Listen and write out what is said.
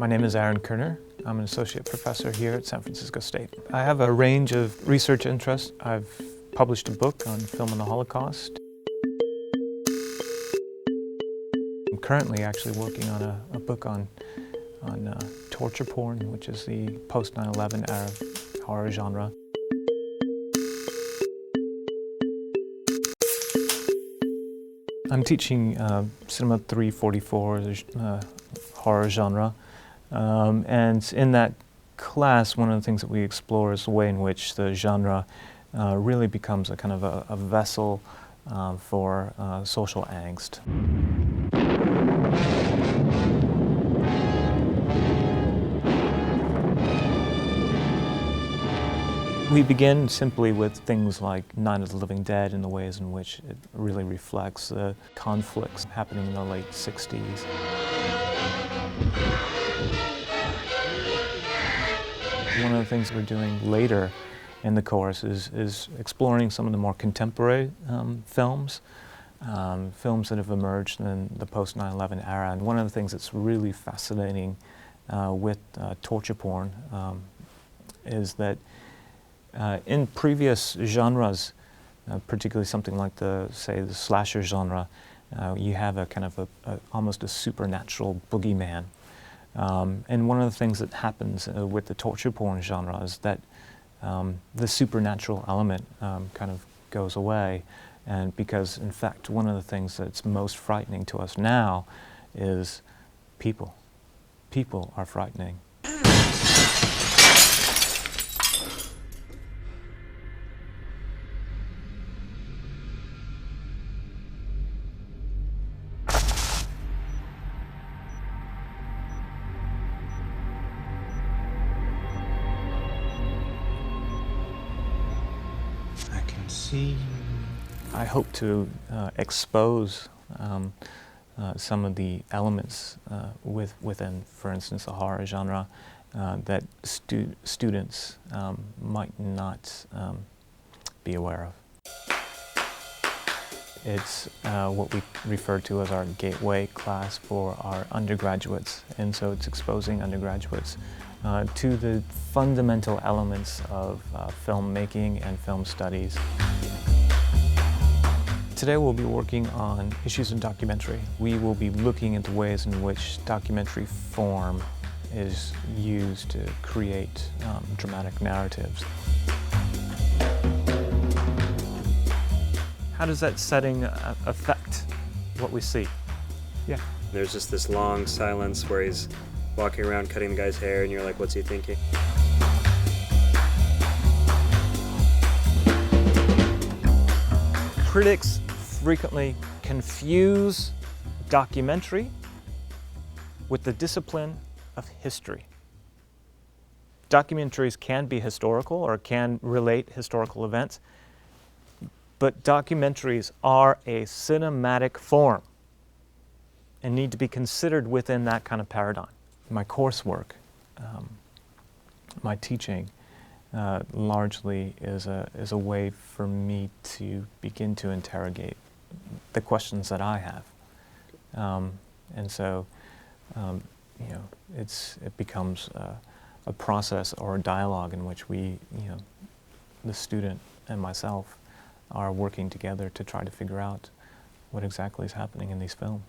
My name is Kerner. I'm an associate professor here at San Francisco State. I have a range of research interests. I've published a book on film and the Holocaust. I'm currently actually working on a book on torture porn, which is the post-9/11 era horror genre. I'm teaching Cinema 344, horror genre, and in that class, one of the things that we explore is the way in which the genre really becomes a kind of a vessel for social angst. We begin simply with things like Night of the Living Dead and the ways in which it really reflects the conflicts happening in the late 60s. One of the things we're doing later in the course is exploring some of the more contemporary films that have emerged in the post-9/11 era. And one of the things that's really fascinating with torture porn is that in previous genres, particularly something like the slasher genre, you have a kind of almost a supernatural boogeyman. And one of the things that happens with the torture porn genre is that the supernatural element kind of goes away, and because in fact one of the things that's most frightening to us now is people. People are frightening. I hope to expose some of the elements within, for instance, the horror genre that students might not be aware of. It's what we refer to as our gateway class for our undergraduates, and so it's exposing undergraduates to the fundamental elements of filmmaking and film studies. Today we'll be working on issues in documentary. We will be looking at the ways in which documentary form is used to create dramatic narratives. How does that setting affect what we see? Yeah. There's just this long silence where he's walking around cutting the guy's hair and you're like, what's he thinking? Critics frequently confuse documentary with the discipline of history. Documentaries can be historical or can relate historical events, but documentaries are a cinematic form and need to be considered within that kind of paradigm. My coursework, my teaching, largely is a way for me to begin to interrogate the questions that I have, and so it becomes a process or a dialogue in which we, the student and myself, are working together to try to figure out what exactly is happening in these films.